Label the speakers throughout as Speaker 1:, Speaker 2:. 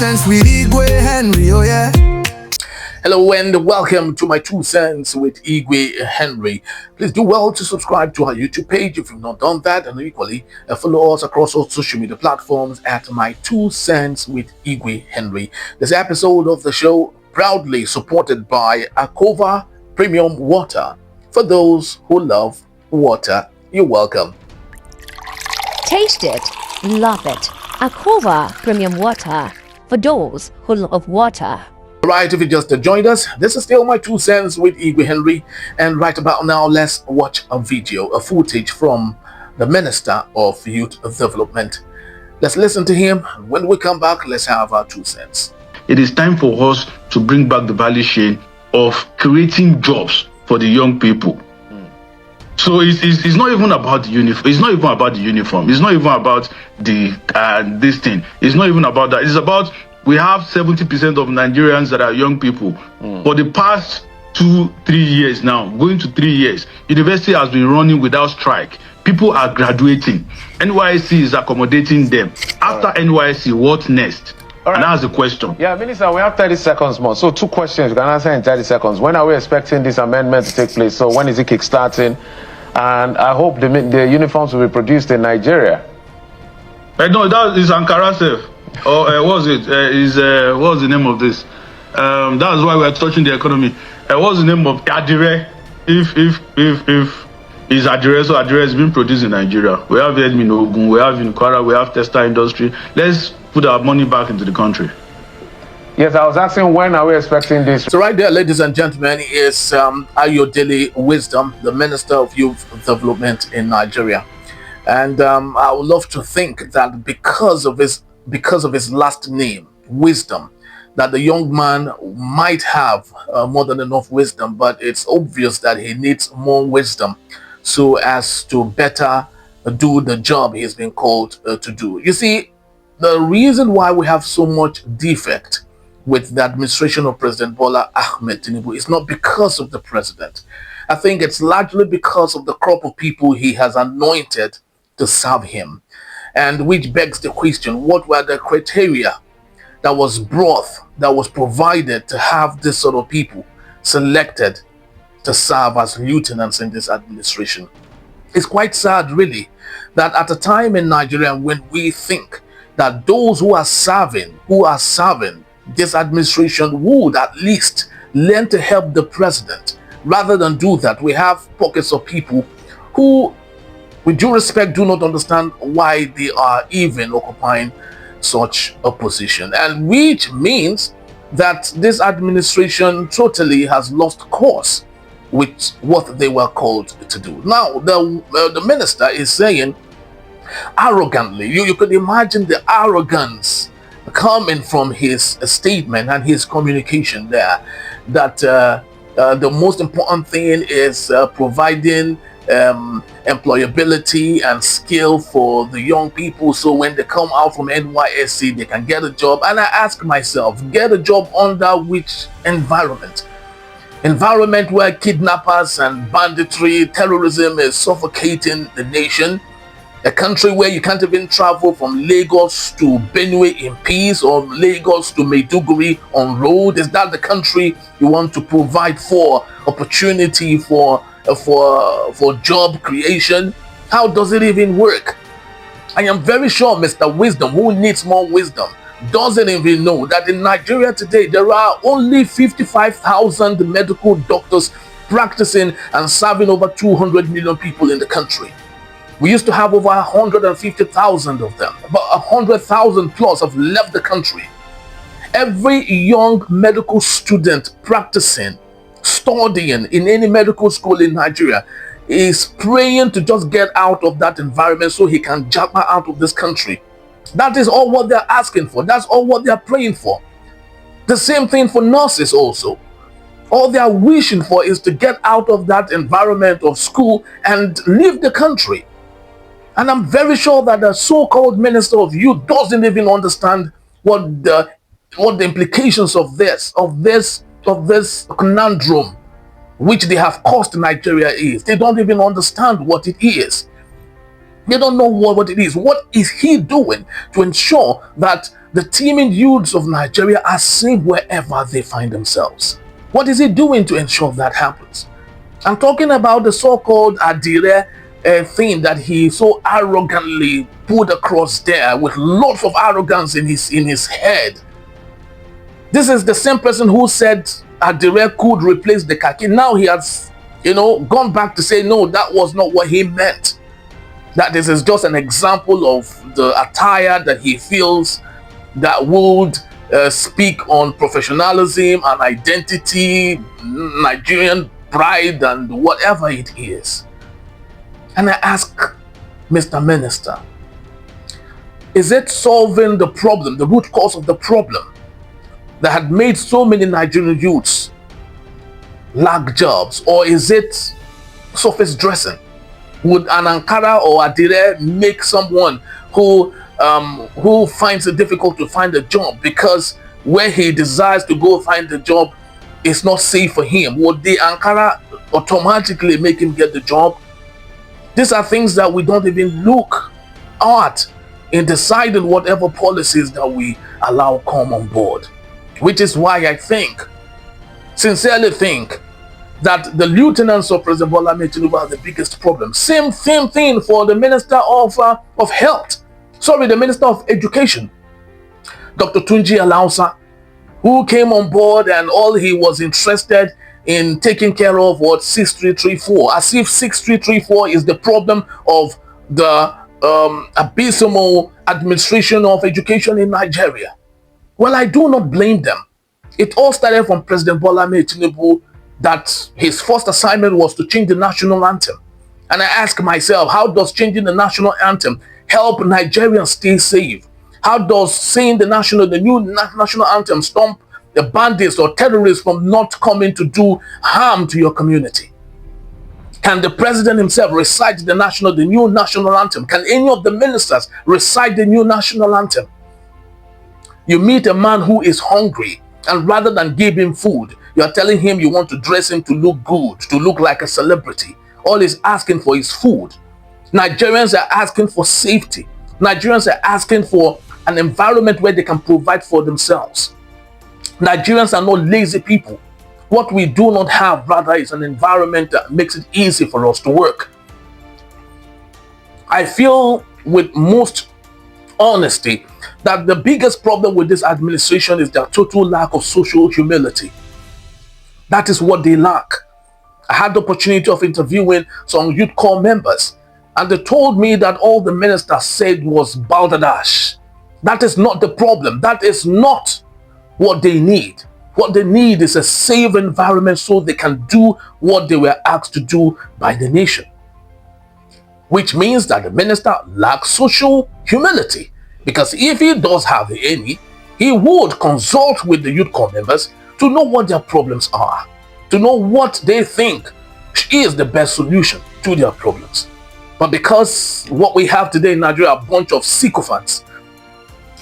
Speaker 1: Cents with Igwe Henry, oh yeah.
Speaker 2: Hello and welcome to my 2 cents with Igwe Henry. Please do well to subscribe to our YouTube page if you've not done that, and equally follow us across all social media platforms at my 2 cents with Igwe Henry. This episode of the show proudly supported by Akova Premium Water. For those who love water, you're welcome.
Speaker 3: Taste it, love it. Akova Premium Water for those who love water.
Speaker 2: Right, if you just joined us, this is still my 2 cents with Igwe Henry, and right about now let's watch a video, a footage from the Minister of Youth Development. Let's listen to him. When we come back, let's have our 2 cents.
Speaker 4: It is time for us to bring back the value chain of creating jobs for the young people. So it's not even about the uniform. It's not even about the uniform. It's not even about the this thing. It's not even about that. It's about we have 70% of Nigerians that are young people. For the past 2-3 years now, going to 3 years, university has been running without strike. People are graduating. NYSC is accommodating them. After NYSC, what next? All right. And that's the question.
Speaker 5: Yeah, Minister, we have 30 seconds more. So 2 questions you can answer in 30 seconds. When are we expecting this amendment to take place? So when is it kickstarting? And I hope the uniforms will be produced in Nigeria.
Speaker 4: No, that is Ankara Sef. Or what was it? What was the name of this? That's why we are touching the economy. What's the name of Adire? If is Adire, so Adire is being produced in Nigeria. We have Edmin Ogun, we have in Kwara, we have textile industry. Let's put our money back into the country.
Speaker 5: Yes, I was asking when are we expecting this?
Speaker 2: So right there, ladies and gentlemen, is Ayodele Wisdom, the Minister of Youth Development in Nigeria. And I would love to think that because of his last name, Wisdom, that the young man might have more than enough wisdom, but it's obvious that he needs more wisdom so as to better do the job he's been called to do. You see, the reason why we have so much defect with the administration of President Bola Ahmed Tinubu is not because of the president. I think it's largely because of the crop of people he has anointed to serve him. And which begs the question, what were the criteria that was provided to have this sort of people selected to serve as lieutenants in this administration? It's quite sad, really, that at a time in Nigeria when we think that those who are serving this administration would at least learn to help the president, rather than do that, we have pockets of people who, with due respect, do not understand why they are even occupying such a position, and which means that this administration totally has lost course with what they were called to do. Now, the minister is saying arrogantly, you could imagine the arrogance coming from his statement and his communication there, that the most important thing is providing employability and skill for the young people, so when they come out from NYSC they can get a job. And I ask myself, get a job under which environment? Environment where kidnappers and banditry, terrorism is suffocating the nation? A country where you can't even travel from Lagos to Benue in peace, or Lagos to Maiduguri on road? Is that the country you want to provide for opportunity for job creation? How does it even work? I am very sure Mr. Wisdom, who needs more wisdom, doesn't even know that in Nigeria today there are only 55,000 medical doctors practicing and serving over 200 million people in the country. We used to have over 150,000 of them. About 100,000 plus have left the country. Every young medical student practicing, studying in any medical school in Nigeria is praying to just get out of that environment so he can jump out of this country. That is all what they're asking for. That's all what they're praying for. The same thing for nurses also. All they are wishing for is to get out of that environment of school and leave the country. And I'm very sure that the so-called Minister of Youth doesn't even understand what the implications of this conundrum which they have caused Nigeria is. They don't even understand what it is. They don't know what it is. What is he doing to ensure that the teeming youths of Nigeria are safe wherever they find themselves? What is he doing to ensure that happens? I'm talking about the so-called Adire thing that he so arrogantly put across there with lots of arrogance in his head. This is the same person who said Adire could replace the khaki. Now he has, gone back to say, no, that was not what he meant. That this is just an example of the attire that he feels that would speak on professionalism and identity, Nigerian pride, and whatever it is. And I ask Mr. Minister, is it solving the problem, the root cause of the problem that had made so many Nigerian youths lack jobs, or is it surface dressing? Would an Ankara or Adire make someone who finds it difficult to find a job because where he desires to go find a job is not safe for him? Would the Ankara automatically make him get the job? These are things that we don't even look at in deciding whatever policies that we allow come on board. Which is why I sincerely think, that the lieutenants of President Bola Ahmed Tinubu are the biggest problem. Same thing for the Minister of Health. The Minister of Education, Dr. Tunji Alausa, who came on board and all he was interested in taking care of was 6334, as if 6334 is the problem of the abysmal administration of education in Nigeria. Well, I do not blame them. It all started from President Bola Ahmed Tinubu, that his first assignment was to change the national anthem. And I ask myself, how does changing the national anthem help Nigerians stay safe? How does saying the new national anthem stop the bandits or terrorists from not coming to do harm to your community? Can the president himself recite the new national anthem? Can any of the ministers recite the new national anthem? You meet a man who is hungry, and rather than give him food, you are telling him you want to dress him to look good, to look like a celebrity. All he's asking for is food. Nigerians are asking for safety. Nigerians are asking for an environment where they can provide for themselves. Nigerians are not lazy people. What we do not have, rather, is an environment that makes it easy for us to work. I feel with most honesty that the biggest problem with this administration is their total lack of social humility. That is what they lack. I had the opportunity of interviewing some youth corps members, and they told me that all the ministers said was balderdash. That is not the problem. That is not what they need. What they need is a safe environment so they can do what they were asked to do by the nation. Which means that the minister lacks social humility. Because if he does have any, he would consult with the youth corps members to know what their problems are, to know what they think is the best solution to their problems. But because what we have today in Nigeria are a bunch of sycophants,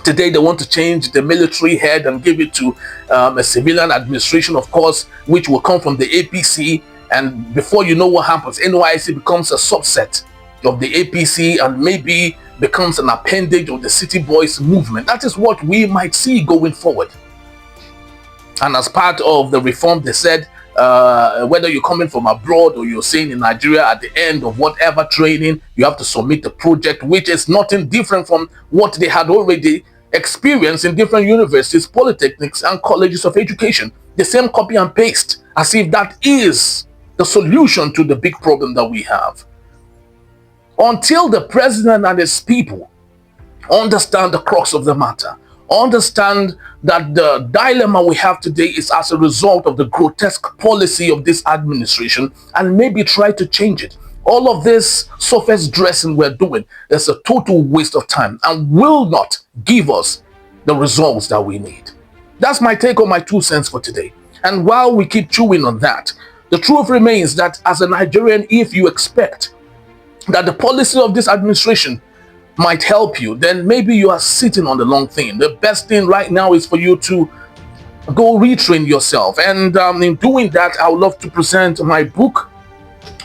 Speaker 2: today they want to change the military head and give it to a civilian administration, of course, which will come from the APC. And before you know what happens, NYSC becomes a subset of the APC and maybe becomes an appendage of the City Boys movement. That is what we might see going forward. And as part of the reform, they said, whether you're coming from abroad or you're staying in Nigeria, at the end of whatever training, you have to submit a project, which is nothing different from what they had already experienced in different universities, polytechnics, and colleges of education. The same copy and paste, as if that is the solution to the big problem that we have. Until the president and his people understand the crux of the matter, understand that the dilemma we have today is as a result of the grotesque policy of this administration, and maybe try to change it. All of this surface dressing we're doing is a total waste of time and will not give us the results that we need. That's my take on my 2 cents for today. And while we keep chewing on that, the truth remains that as a Nigerian, if you expect that the policy of this administration might help you, then maybe you are sitting on the long thing. The best thing right now is for you to go retrain yourself. And in doing that, I would love to present my book,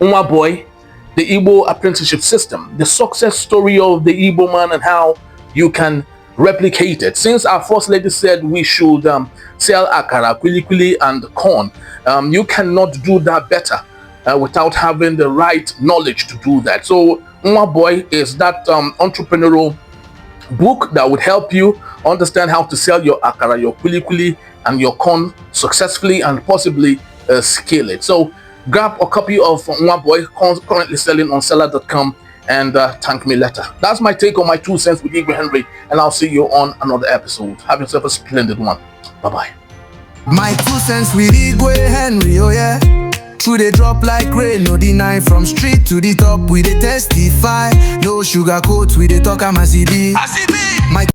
Speaker 2: Uma Boy, the Igbo apprenticeship system, the success story of the Igbo man and how you can replicate it. Since our first lady said we should sell akara, kwili and corn, you cannot do that better without having the right knowledge to do that. So Nwa Boy is that entrepreneurial book that would help you understand how to sell your akara, your kwili and your corn successfully and possibly scale it. So grab a copy of Nwa Boy, currently selling on seller.com, and thank me later. That's my take on my 2 cents with Igwe Henry, and I'll see you on another episode. Have yourself a splendid one. Bye-bye.
Speaker 1: My 2 cents with Igwe Henry, oh yeah. True, they drop like rain, no deny. From street to the top, we they testify. No sugar coat, we they talk, I'm a CB. My